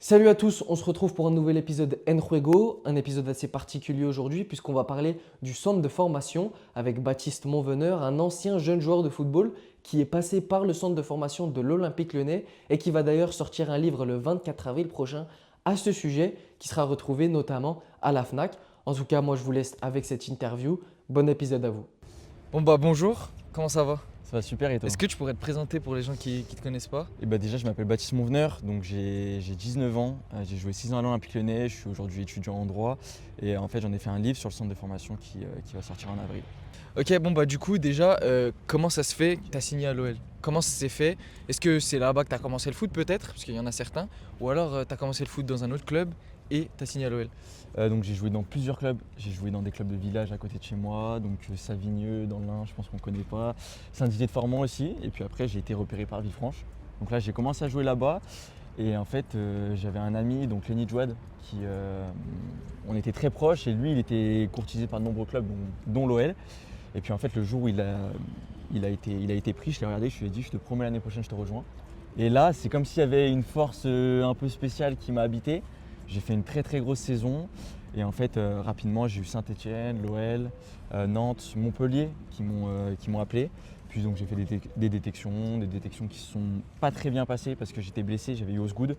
Salut à tous, on se retrouve pour un nouvel épisode Enjuego, un épisode assez particulier aujourd'hui puisqu'on va parler du centre de formation avec Baptiste Monveneur, un ancien jeune joueur de football qui est passé par le centre de formation de l'Olympique Lyonnais et qui va d'ailleurs sortir un livre le 24 avril prochain à ce sujet qui sera retrouvé notamment à la FNAC. En tout cas, moi je vous laisse avec cette interview. Bon épisode à vous. Bonjour, comment ça va? Ça va super et toi? Est-ce que tu pourrais te présenter pour les gens qui te connaissent pas? Déjà je m'appelle Baptiste Monveneur, donc j'ai 19 ans, j'ai joué 6 ans à l'Olympique Lyonnais, je suis aujourd'hui étudiant en droit et en fait j'en ai fait un livre sur le centre de formation qui va sortir en avril. Ok, du coup déjà, comment ça se fait que tu as signé à l'OL? Comment ça s'est fait? Est-ce que c'est là-bas que tu as commencé le foot peut-être? Parce qu'il y en a certains. Ou alors tu as commencé le foot dans un autre club et tu as signé à l'OL? Donc j'ai joué dans plusieurs clubs, j'ai joué dans des clubs de village à côté de chez moi, donc Savigneux dans l'Ain, je pense qu'on ne connaît pas, Saint-Didier de Formans aussi, et puis après j'ai été repéré par Villefranche. Donc là j'ai commencé à jouer là-bas et en fait j'avais un ami, donc Lenny Jouad, on était très proches et lui il était courtisé par de nombreux clubs dont l'OL. Et puis en fait le jour où il a été pris, je l'ai regardé, je lui ai dit je te promets l'année prochaine je te rejoins. Et là c'est comme s'il y avait une force un peu spéciale qui m'a habité. J'ai fait une très très grosse saison et en fait rapidement j'ai eu Saint-Etienne, l'OL, Nantes, Montpellier qui m'ont appelé. Puis donc j'ai fait des détections qui se sont pas très bien passées parce que j'étais blessé, j'avais eu Osgood.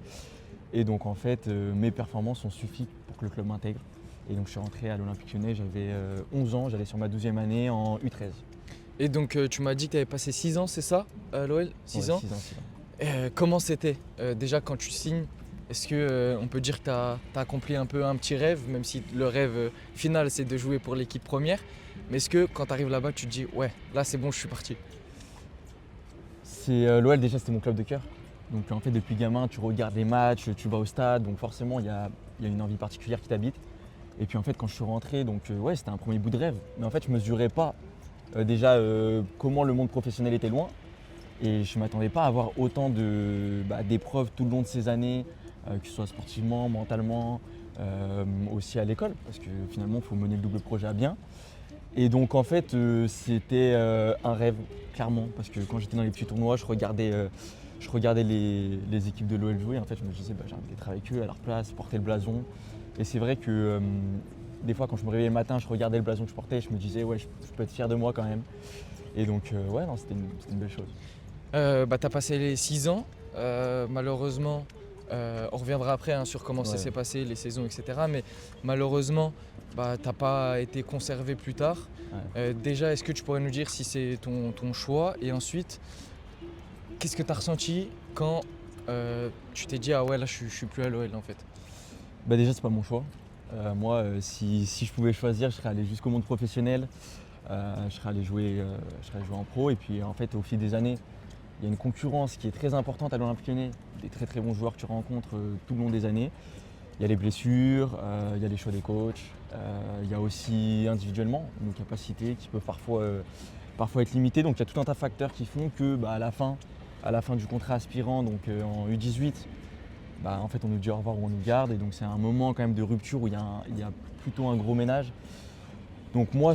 Et donc en fait mes performances ont suffi pour que le club m'intègre. Et donc je suis rentré à l'Olympique Lyonnais, j'avais 11 ans, j'allais sur ma 12e année en U13. Et donc tu m'as dit que tu avais passé 6 ans, c'est ça, à l'OL? 6 ans? 6 ans, 6 ans. Comment c'était déjà quand tu signes? Est-ce que on peut dire que tu as accompli un peu un petit rêve, même si le rêve final c'est de jouer pour l'équipe première? Mais est-ce que quand tu arrives là-bas, tu te dis ouais, là c'est bon, je suis parti? L'OL déjà c'était mon club de cœur. Donc en fait depuis gamin tu regardes les matchs, tu vas au stade, donc forcément il y a une envie particulière qui t'habite. Et puis en fait quand je suis rentré, ouais c'était un premier bout de rêve. Mais en fait je mesurais pas comment le monde professionnel était loin. Et je ne m'attendais pas à avoir autant d'épreuves tout le long de ces années, que ce soit sportivement, mentalement, aussi à l'école, parce que finalement il faut mener le double projet à bien. Et donc en fait c'était un rêve, clairement, parce que quand j'étais dans les petits tournois, je regardais les équipes de l'OL jouer, en fait je me disais j'ai envie d'être avec eux à leur place, porter le blason. Et c'est vrai que des fois quand je me réveillais le matin, je regardais le blason que je portais et je me disais ouais je peux être fier de moi quand même. Et donc ouais non c'était une belle chose. Tu as passé les 6 ans, malheureusement, on reviendra après sur comment ça Ouais. s'est passé, les saisons, etc. Mais malheureusement, tu n'as pas été conservé plus tard. Ouais. Déjà, est-ce que tu pourrais nous dire si c'est ton choix? Et ensuite, qu'est-ce que tu as ressenti quand tu t'es dit ah ouais là je suis plus à l'OL en fait? Déjà c'est pas mon choix. Moi si je pouvais choisir, je serais allé jusqu'au monde professionnel, je serais allé jouer en pro. Et puis en fait au fil des années, il y a une concurrence qui est très importante à l'Olympique Lyonnais, des très très bons joueurs que tu rencontres tout le long des années. Il y a les blessures, il y a les choix des coachs, il y a aussi individuellement nos capacités qui peuvent parfois être limitées. Donc il y a tout un tas de facteurs qui font que à la fin du contrat aspirant, donc en U18, en fait on nous dit au revoir ou on nous garde. Et donc c'est un moment quand même de rupture où il y a plutôt un gros ménage. Donc moi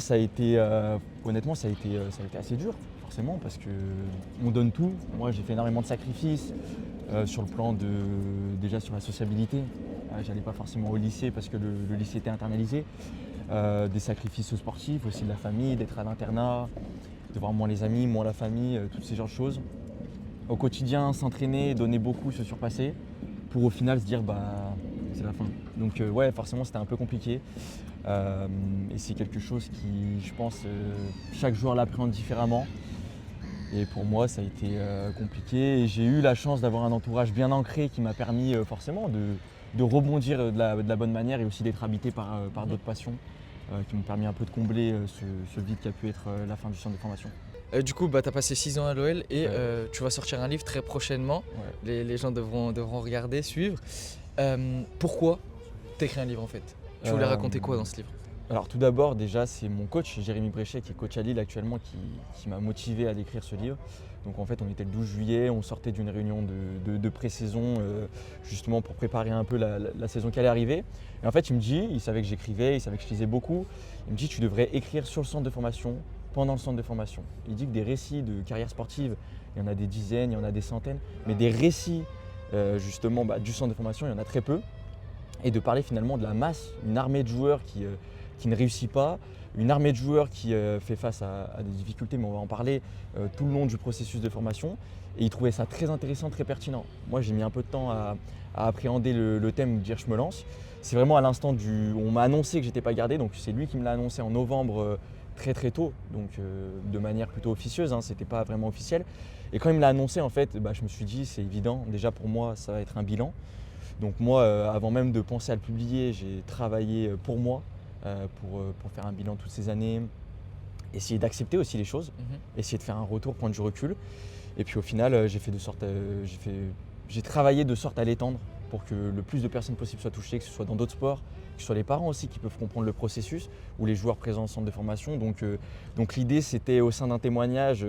honnêtement ça a été assez dur forcément parce qu'on donne tout. Moi j'ai fait énormément de sacrifices sur le plan déjà sur la sociabilité. J'allais pas forcément au lycée parce que le lycée était internalisé. Des sacrifices sportifs, aussi de la famille, d'être à l'internat, de voir moins les amis, moins la famille, toutes ces genres de choses. Au quotidien, s'entraîner, donner beaucoup, se surpasser, pour au final se dire c'est la fin. Donc ouais forcément c'était un peu compliqué. Et c'est quelque chose qui, je pense, chaque joueur l'appréhende différemment. Et pour moi, ça a été compliqué. Et j'ai eu la chance d'avoir un entourage bien ancré qui m'a permis forcément de rebondir de la bonne manière et aussi d'être habité par d'autres passions qui m'ont permis un peu de combler ce vide qui a pu être la fin du centre de formation. Du coup, tu as passé 6 ans à l'OL et Ouais. tu vas sortir un livre très prochainement. Ouais. Les gens devront regarder, suivre. Pourquoi t'écris un livre en fait? Tu voulais raconter quoi dans ce livre? Alors tout d'abord, déjà, c'est mon coach, Jérémy Bréchet, qui est coach à Lille actuellement, qui m'a motivé à écrire ce livre. Donc en fait, on était le 12 juillet, on sortait d'une réunion de pré-saison, justement pour préparer un peu la saison qui allait arriver. Et en fait, il savait que j'écrivais, il savait que je lisais beaucoup. Il me dit, tu devrais écrire sur le centre de formation, pendant le centre de formation. Il dit que des récits de carrière sportive, il y en a des dizaines, il y en a des centaines, mais des récits justement du centre de formation, il y en a très peu. Et de parler finalement de la masse, une armée de joueurs qui ne réussit pas, une armée de joueurs qui fait face à des difficultés, mais on va en parler tout le long du processus de formation. Et ils trouvaient ça très intéressant, très pertinent. Moi, j'ai mis un peu de temps à appréhender le thème, dire je me lance. C'est vraiment à l'instant on m'a annoncé que j'étais pas gardé, donc c'est lui qui me l'a annoncé en novembre très très tôt, donc de manière plutôt officieuse, hein, c'était pas vraiment officiel. Et quand il me l'a annoncé, en fait, je me suis dit c'est évident, déjà pour moi ça va être un bilan. Donc moi, avant même de penser à le publier, j'ai travaillé pour moi, pour faire un bilan toutes ces années, essayer d'accepter aussi les choses, essayer de faire un retour, prendre du recul. Et puis au final, j'ai travaillé de sorte à l'étendre pour que le plus de personnes possible soient touchées, que ce soit dans d'autres sports, que ce soit les parents aussi qui peuvent comprendre le processus, ou les joueurs présents au centre de formation. Donc l'idée, c'était au sein d'un témoignage,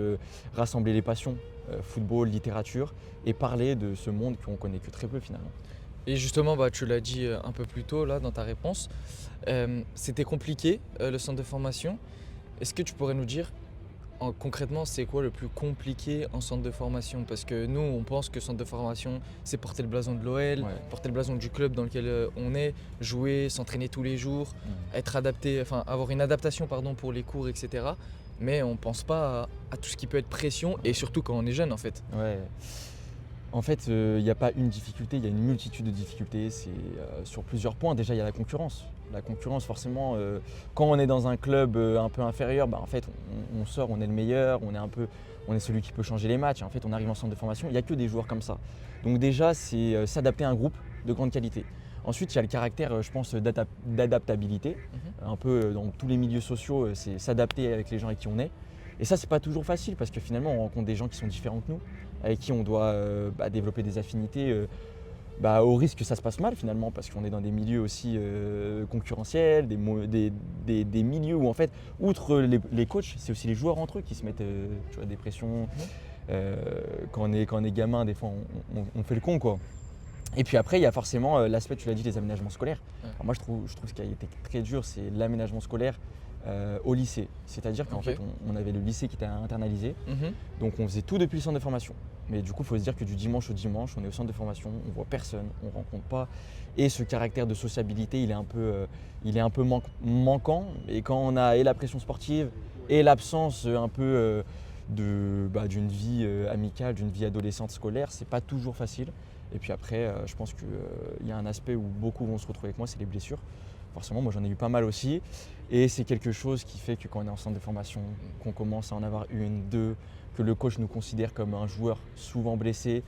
rassembler les passions, football, littérature, et parler de ce monde qu'on connaît que très peu finalement. Et justement, tu l'as dit un peu plus tôt là dans ta réponse, c'était compliqué le centre de formation. Est-ce que tu pourrais nous dire concrètement c'est quoi le plus compliqué en centre de formation? Parce que nous on pense que centre de formation c'est porter le blason de l'OL, porter le blason du club dans lequel on est, jouer, s'entraîner tous les jours, être adapté, avoir une adaptation pour les cours, etc. Mais on pense pas à tout ce qui peut être pression et surtout quand on est jeune en fait. Ouais. En fait, il n'y a pas une difficulté, il y a une multitude de difficultés. C'est sur plusieurs points. Déjà, il y a la concurrence. La concurrence, forcément, quand on est dans un club un peu inférieur, en fait, on sort, on est le meilleur, on est celui qui peut changer les matchs. En fait, on arrive en centre de formation, il n'y a que des joueurs comme ça. Donc déjà, c'est s'adapter à un groupe de grande qualité. Ensuite, il y a le caractère, je pense, d'adaptabilité. Un peu dans tous les milieux sociaux, c'est s'adapter avec les gens avec qui on est. Et ça, c'est pas toujours facile parce que finalement, on rencontre des gens qui sont différents que nous, avec qui on doit développer des affinités au risque que ça se passe mal finalement, parce qu'on est dans des milieux aussi concurrentiels, des milieux où en fait, outre les coachs, c'est aussi les joueurs entre eux qui se mettent des pressions. Quand on est gamin, des fois, on fait le con, quoi. Et puis après, il y a forcément l'aspect, tu l'as dit, des aménagements scolaires. Alors moi, je trouve ce qui a été très dur, c'est l'aménagement scolaire au lycée. C'est-à-dire qu'en fait, on avait le lycée qui était internalisé, donc on faisait tout depuis le centre de formation. Mais du coup, il faut se dire que du dimanche au dimanche, on est au centre de formation, on voit personne, on ne rencontre pas. Et ce caractère de sociabilité, il est un peu manquant. Et quand on a et la pression sportive et l'absence un peu d'une vie amicale, d'une vie adolescente scolaire, c'est pas toujours facile. Et puis après, je pense qu'il y a un aspect où beaucoup vont se retrouver avec moi, c'est les blessures. Forcément, moi j'en ai eu pas mal aussi. Et c'est quelque chose qui fait que quand on est en centre de formation, qu'on commence à en avoir une, deux, que le coach nous considère comme un joueur souvent blessé,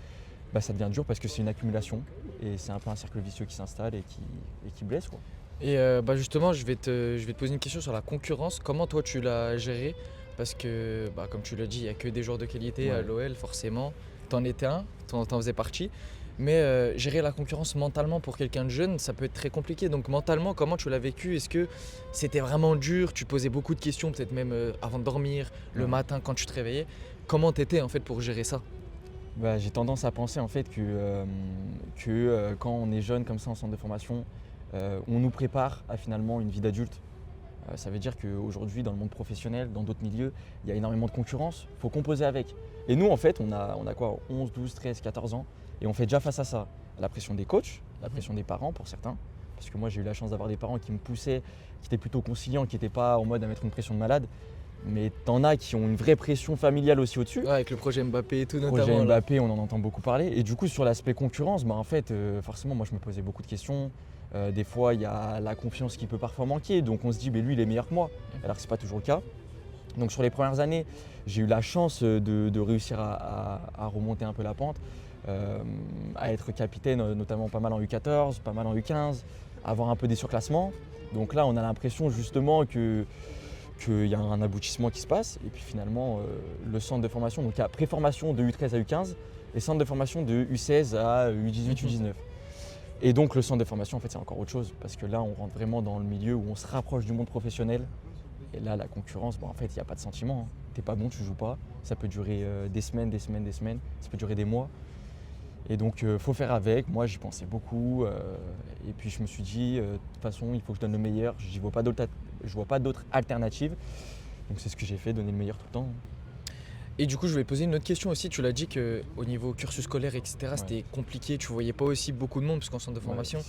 ça devient dur parce que c'est une accumulation. Et c'est un peu un cercle vicieux qui s'installe et qui blesse, quoi. Et justement, je vais te poser une question sur la concurrence. Comment toi tu l'as gérée? Parce que, comme tu l'as dit, il n'y a que des joueurs de qualité à l'OL, forcément. T'en étais un, t'en faisais partie. Mais gérer la concurrence mentalement pour quelqu'un de jeune, ça peut être très compliqué. Donc mentalement, comment tu l'as vécu? Est-ce que c'était vraiment dur? Tu posais beaucoup de questions, peut-être même avant de dormir, le matin quand tu te réveillais. Comment t'étais en fait pour gérer ça? J'ai tendance à penser en fait que quand on est jeune comme ça en centre de formation, on nous prépare à finalement une vie d'adulte. Ça veut dire qu'aujourd'hui, dans le monde professionnel, dans d'autres milieux, il y a énormément de concurrence, il faut composer avec. Et nous, en fait, on a quoi, 11, 12, 13, 14 ans, et on fait déjà face à ça. La pression des coachs, la pression des parents pour certains, parce que moi j'ai eu la chance d'avoir des parents qui me poussaient, qui étaient plutôt conciliants, qui n'étaient pas en mode à mettre une pression de malade. Mais t'en as qui ont une vraie pression familiale aussi au-dessus. Ouais, avec le projet Mbappé et tout Le notamment. projet Mbappé, on en entend beaucoup parler. Et du coup, sur l'aspect concurrence, en fait, forcément, moi je me posais beaucoup de questions. Des fois, il y a la confiance qui peut parfois manquer. Donc on se dit, lui, il est meilleur que moi. Alors que ce n'est pas toujours le cas. Donc sur les premières années, j'ai eu la chance de réussir à remonter un peu la pente, à être capitaine, notamment pas mal en U14, pas mal en U15, avoir un peu des surclassements. Donc là, on a l'impression justement qu'il y a un aboutissement qui se passe. Et puis finalement, le centre de formation, donc il y a préformation de U13 à U15 et centre de formation de U16 à U18, U19. Et donc le centre de formation, en fait, c'est encore autre chose parce que là, on rentre vraiment dans le milieu où on se rapproche du monde professionnel. Et là, la concurrence, en fait, il n'y a pas de sentiment. T'es pas bon, tu joues pas. Ça peut durer des semaines. Ça peut durer des mois. Et donc, il faut faire avec. Moi, j'y pensais beaucoup. Et puis, je me suis dit, de toute façon, il faut que je donne le meilleur. Je vois pas d'autres alternatives. Donc, c'est ce que j'ai fait, donner le meilleur tout le temps. Et du coup, je voulais poser une autre question aussi. Tu l'as dit qu'au niveau cursus scolaire, etc., Ouais. c'était compliqué. Tu voyais pas aussi beaucoup de monde, parce qu'en centre de formation,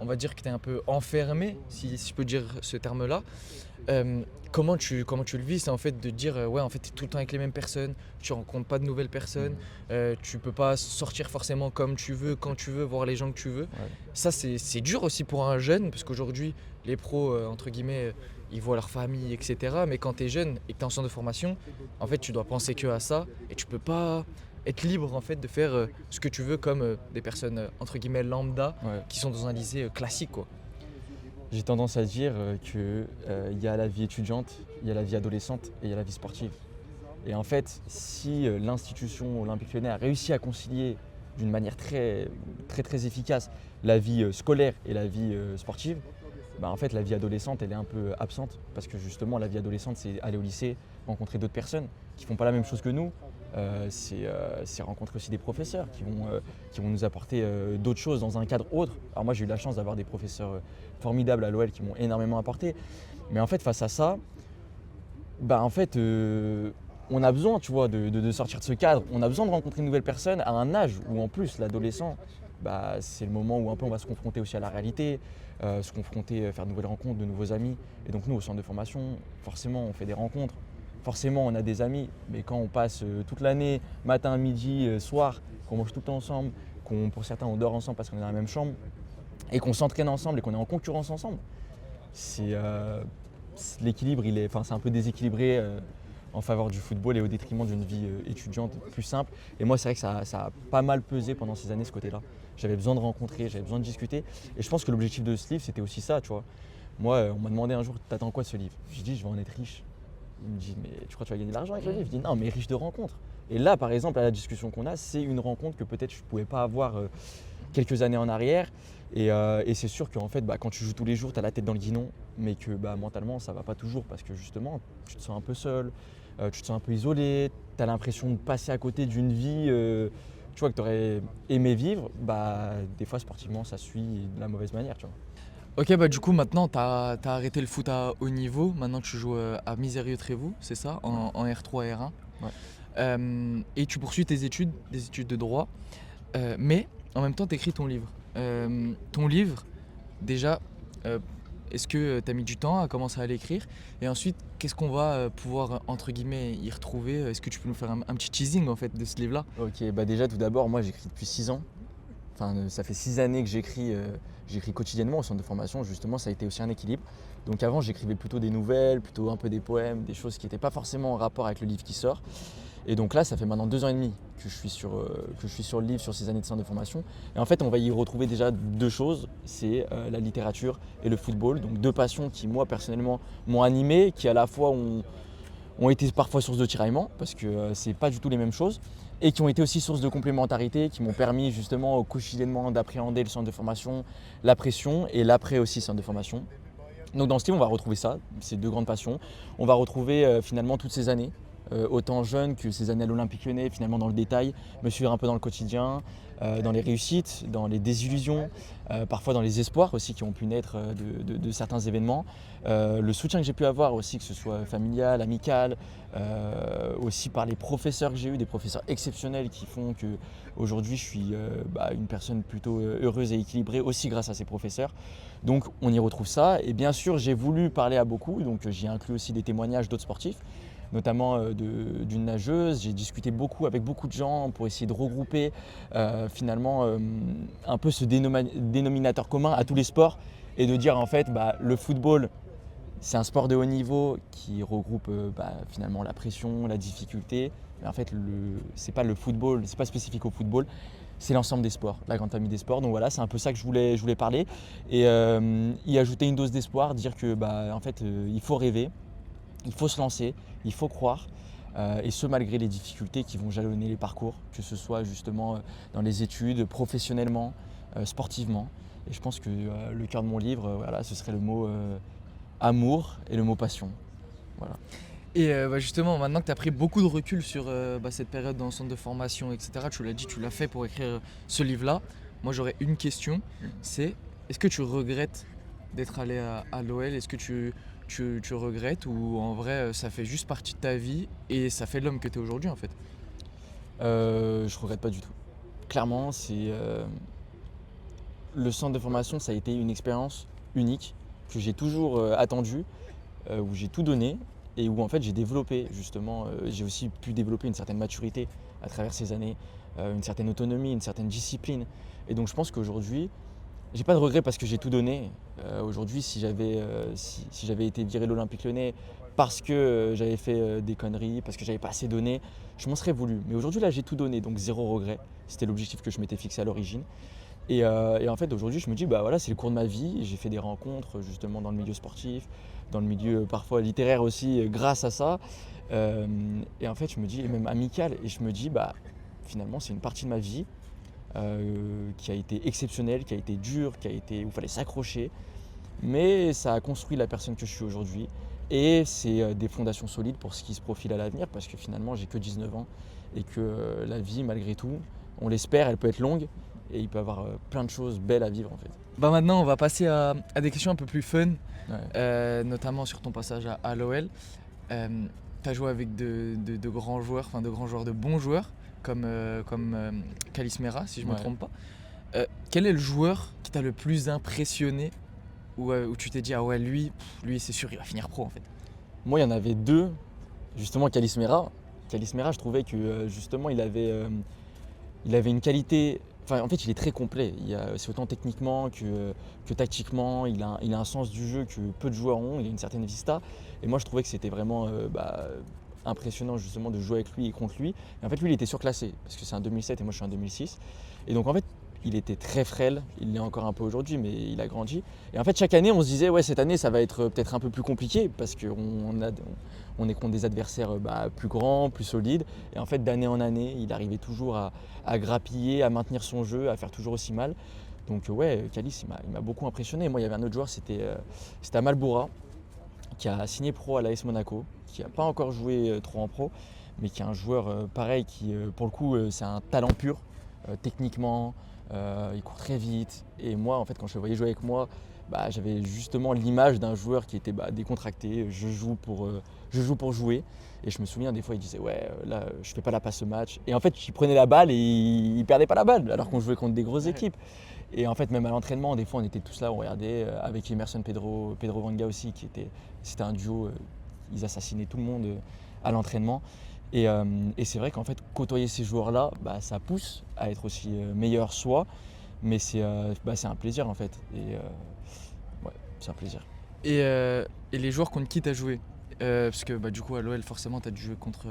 on va dire que tu es un peu enfermé, si je peux dire ce terme-là. Comment tu le vis? C'est en fait de dire, ouais, en fait, tu es tout le temps avec les mêmes personnes, tu rencontres pas de nouvelles personnes, tu peux pas sortir forcément comme tu veux, quand tu veux, voir les gens que tu veux. Ouais. Ça, c'est dur aussi pour un jeune, parce qu'aujourd'hui, les pros, entre guillemets, ils voient leur famille, etc. Mais quand tu es jeune et que tu es en centre de formation, en fait, tu dois penser que à ça et tu peux pas être libre en fait de faire ce que tu veux comme des personnes entre guillemets lambda Ouais. qui sont dans un lycée classique quoi. J'ai tendance à dire qu'il y a la vie étudiante, il y a la vie adolescente et il y a la vie sportive. Et en fait, si l'institution Olympique Lyonnais a réussi à concilier d'une manière très efficace la vie scolaire et la vie sportive, bah en fait la vie adolescente elle est un peu absente parce que justement la vie adolescente c'est aller au lycée, rencontrer d'autres personnes qui font pas la même chose que nous. C'est rencontrer aussi des professeurs qui vont nous apporter d'autres choses dans un cadre autre. Alors moi j'ai eu la chance d'avoir des professeurs formidables à l'OL qui m'ont énormément apporté. Mais en fait face à ça, bah en fait on a besoin tu vois, de sortir de ce cadre. On a besoin de rencontrer une nouvelle personne à un âge où en plus l'adolescent, bah, c'est le moment où un peu on va se confronter aussi à la réalité, se confronter, faire de nouvelles rencontres, de nouveaux amis. Et donc nous au centre de formation, forcément on fait des rencontres, forcément on a des amis, mais quand on passe toute l'année, matin, midi, soir, qu'on mange tout le temps ensemble, qu'on pour certains on dort ensemble parce qu'on est dans la même chambre, et qu'on s'entraîne ensemble et qu'on est en concurrence ensemble, l'équilibre c'est un peu déséquilibré en faveur du football et au détriment d'une vie étudiante plus simple. Et moi c'est vrai que ça a pas mal pesé pendant ces années ce côté-là. J'avais besoin de rencontrer, j'avais besoin de discuter. Et je pense que l'objectif de ce livre c'était aussi ça, tu vois. Moi on m'a demandé un jour t'attends quoi de ce livre? J'ai dit je vais en être riche. Il me dit mais tu crois que tu vas gagner de l'argent avec le livre? Je dis non mais riche de rencontres. Et là par exemple à la discussion qu'on a, c'est une rencontre que peut-être je ne pouvais pas avoir quelques années en arrière. Et c'est sûr qu'en fait, bah, quand tu joues tous les jours, tu as la tête dans le guidon, mais que bah, mentalement, ça va pas toujours parce que justement, tu te sens un peu seul, tu te sens un peu isolé, tu as l'impression de passer à côté d'une vie tu vois, que tu aurais aimé vivre. Bah, des fois, sportivement, ça suit de la mauvaise manière. Tu vois. Ok, bah du coup maintenant t'as arrêté le foot à haut niveau, maintenant tu joues à Misérieux-Trévoux, c'est ça, en R3 R1. Ouais. Et tu poursuis tes études, des études de droit, mais en même temps tu écris ton livre. Ton livre, déjà, est-ce que tu as mis du temps à commencer à l'écrire? Et ensuite, qu'est-ce qu'on va pouvoir, entre guillemets, y retrouver? Est-ce que tu peux nous faire un petit teasing en fait de ce livre-là? Ok, bah déjà tout d'abord, moi j'écris depuis 6 ans. Enfin, ça fait 6 années que j'écris quotidiennement au centre de formation. Justement, ça a été aussi un équilibre. Donc avant, j'écrivais plutôt des nouvelles, plutôt un peu des poèmes, des choses qui n'étaient pas forcément en rapport avec le livre qui sort. Et donc là, ça fait maintenant 2 ans et demi que je suis sur le livre, sur ces années de centre de formation. Et en fait, on va y retrouver déjà 2 choses. C'est la littérature et le football. Donc 2 passions qui, moi, personnellement, m'ont animé, qui à la fois ont été parfois source de tiraillement, parce que c'est pas du tout les mêmes choses, et qui ont été aussi source de complémentarité, qui m'ont permis justement quotidiennement d'appréhender le centre de formation, la pression et l'après aussi centre de formation. Donc dans ce livre, on va retrouver ça, ces 2 grandes passions. On va retrouver finalement toutes ces années, autant jeunes que ces années à l'Olympique Lyonnais, finalement dans le détail, me suivre un peu dans le quotidien, dans les réussites, dans les désillusions, parfois dans les espoirs aussi qui ont pu naître de certains événements, le soutien que j'ai pu avoir aussi, que ce soit familial, amical, aussi par les professeurs que j'ai eus, des professeurs exceptionnels qui font que aujourd'hui je suis une personne plutôt heureuse et équilibrée aussi grâce à ces professeurs. Donc on y retrouve ça, et bien sûr j'ai voulu parler à beaucoup, donc j'y ai inclus aussi des témoignages d'autres sportifs, notamment d'une nageuse. J'ai discuté beaucoup avec beaucoup de gens pour essayer de regrouper finalement un peu ce dénominateur commun à tous les sports et de dire en fait le football c'est un sport de haut niveau qui regroupe finalement la pression, la difficulté, mais en fait c'est pas le football, c'est pas spécifique au football, c'est l'ensemble des sports, la grande famille des sports. Donc voilà, c'est un peu ça que je voulais parler et y ajouter une dose d'espoir, dire que en fait il faut rêver, il faut se lancer, il faut croire, et ce malgré les difficultés qui vont jalonner les parcours, que ce soit justement dans les études, professionnellement, sportivement. Et je pense que le cœur de mon livre, ce serait le mot amour et le mot passion. Voilà. Et justement, maintenant que tu as pris beaucoup de recul sur cette période dans le centre de formation, etc., tu l'as dit, tu l'as fait pour écrire ce livre-là. Moi, j'aurais une question, c'est est-ce que tu regrettes d'être allé à l'OL? Est-ce que tu tu regrettes ou en vrai ça fait juste partie de ta vie et ça fait l'homme que tu es aujourd'hui en fait? Je regrette pas du tout. Clairement, le centre de formation, ça a été une expérience unique que j'ai toujours attendue, où j'ai tout donné et où en fait j'ai développé justement, j'ai aussi pu développer une certaine maturité à travers ces années, une certaine autonomie, une certaine discipline. Et donc je pense qu'aujourd'hui, j'ai pas de regrets parce que j'ai tout donné. Aujourd'hui, si j'avais été viré de l'Olympique Lyonnais parce que j'avais fait des conneries, parce que j'avais pas assez donné, je m'en serais voulu. Mais aujourd'hui, là, j'ai tout donné, donc zéro regret. C'était l'objectif que je m'étais fixé à l'origine. Et en fait, aujourd'hui, je me dis, bah voilà, c'est le cours de ma vie. J'ai fait des rencontres justement dans le milieu sportif, dans le milieu parfois littéraire aussi, grâce à ça. Et en fait, je me dis, et même amical, et je me dis, bah finalement, c'est une partie de ma vie qui a été exceptionnelle, qui a été dure, où il fallait s'accrocher. Mais ça a construit la personne que je suis aujourd'hui. Et c'est des fondations solides pour ce qui se profile à l'avenir, parce que finalement, j'ai que 19 ans et que la vie, malgré tout, on l'espère, elle peut être longue. Et il peut y avoir plein de choses belles à vivre en fait. Bah maintenant on va passer à des questions un peu plus fun, Ouais. notamment sur ton passage à l'OL. Tu as joué avec de grands joueurs, enfin de grands joueurs, de bons joueurs, comme Kalis Mera, si je ne me Ouais. trompe pas. Quel est le joueur qui t'a le plus impressionné, où tu t'es dit, ah ouais, lui c'est sûr, il va finir pro en fait? Moi, il y en avait deux. Justement, Kalis Mera. Kalis Mera, je trouvais que justement, il avait une qualité. Enfin, en fait, il est très complet. C'est autant techniquement que tactiquement. Il a un sens du jeu que peu de joueurs ont. Il a une certaine vista. Et moi, je trouvais que c'était vraiment impressionnant justement de jouer avec lui et contre lui. Et en fait, lui, il était surclassé parce que c'est un 2007 et moi, je suis un 2006. Et donc, en fait, il était très frêle. Il l'est encore un peu aujourd'hui, mais il a grandi. Et en fait, chaque année, on se disait, ouais, cette année, ça va être peut-être un peu plus compliqué parce qu'on est contre des adversaires plus grands, plus solides. Et en fait, d'année en année, il arrivait toujours à grappiller, à maintenir son jeu, à faire toujours aussi mal. Donc ouais, Kalis, il m'a beaucoup impressionné. Moi, il y avait un autre joueur, c'était Amal Boura, qui a signé pro à l'AS Monaco, qui n'a pas encore joué trop en pro, mais qui est un joueur pareil, qui pour le coup, c'est un talent pur, techniquement, il court très vite. Et moi, en fait, quand je le voyais jouer avec moi, j'avais justement l'image d'un joueur qui était décontracté, je joue pour jouer. Et je me souviens, des fois, il disait, ouais, là, je fais pas la passe ce match. Et en fait, il prenait la balle et il perdait pas la balle, alors qu'on jouait contre des grosses équipes. Et en fait, même à l'entraînement, des fois, on était tous là, on regardait, avec Emerson Pedro Vanga aussi, c'était un duo, ils assassinaient tout le monde à l'entraînement. Et c'est vrai qu'en fait, côtoyer ces joueurs-là, ça pousse à être aussi meilleur soi, mais c'est un plaisir en fait. Ouais, c'est un plaisir. Et les joueurs contre qui tu as joué? Parce que du coup à l'OL forcément tu as dû jouer contre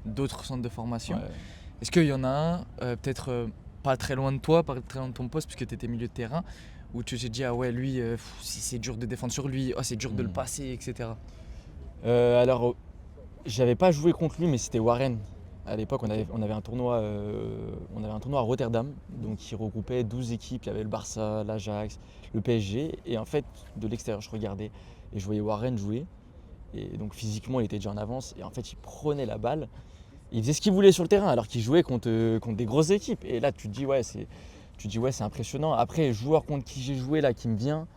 d'autres centres de formation. Ouais. Est-ce qu'il y en a un, peut-être pas très loin de toi, pas très loin de ton poste puisque tu étais milieu de terrain, où tu t'es dit ah ouais lui c'est dur de défendre sur lui, c'est dur de le passer, etc. Alors, j'avais pas joué contre lui, mais c'était Warren. À l'époque, on avait un tournoi à Rotterdam, donc qui regroupait 12 équipes. Il y avait le Barça, l'Ajax, le PSG. Et en fait, de l'extérieur, je regardais et je voyais Warren jouer. Et donc physiquement, il était déjà en avance. Et en fait, il prenait la balle. Il faisait ce qu'il voulait sur le terrain, alors qu'il jouait contre des grosses équipes. Et là, tu te dis, ouais, c'est impressionnant. Après, joueur contre qui j'ai joué, là, qui me vient,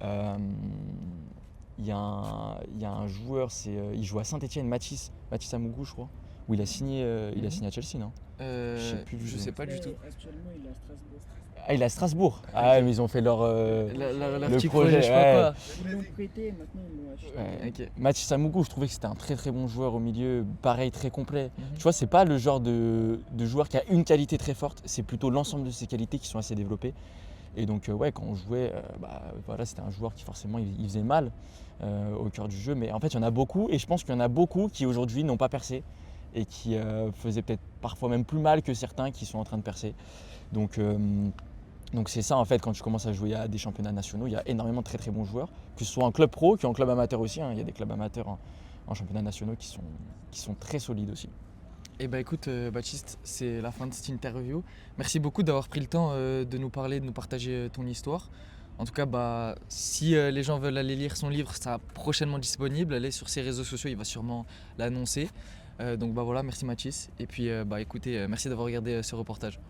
il y a un joueur, il joue à Saint-Etienne, Mathis Amougou, je crois, où il a signé à Chelsea, non? Je sais pas du tout. Actuellement, il est à Strasbourg. Ah, il est à Strasbourg. Ah ouais, mais ils ont fait leur Leur le petit projet, projet, je sais pas ouais. Ils l'ont prêté et maintenant ils l'ont acheté. Ouais. Ok. Mathis Amougou, je trouvais que c'était un très très bon joueur au milieu, pareil, très complet. Mhm. Tu vois, c'est pas le genre de joueur qui a une qualité très forte, c'est plutôt l'ensemble de ses qualités qui sont assez développées. Et donc, ouais, quand on jouait, voilà, c'était un joueur qui forcément il faisait mal au cœur du jeu. Mais en fait, il y en a beaucoup, et je pense qu'il y en a beaucoup qui aujourd'hui n'ont pas percé et qui faisaient peut-être parfois même plus mal que certains qui sont en train de percer. Donc c'est ça en fait, quand tu commences à jouer à des championnats nationaux, il y a énormément de très très bons joueurs, que ce soit en club pro qu'en club amateur aussi, hein. Il y a des clubs amateurs en championnats nationaux qui sont très solides aussi. Et écoute Baptiste, c'est la fin de cette interview. Merci beaucoup d'avoir pris le temps de nous parler, de nous partager ton histoire. En tout cas, si les gens veulent aller lire son livre, ça sera prochainement disponible. Allez sur ses réseaux sociaux, il va sûrement l'annoncer. Donc voilà, merci Mathis. Et puis écoutez, merci d'avoir regardé ce reportage.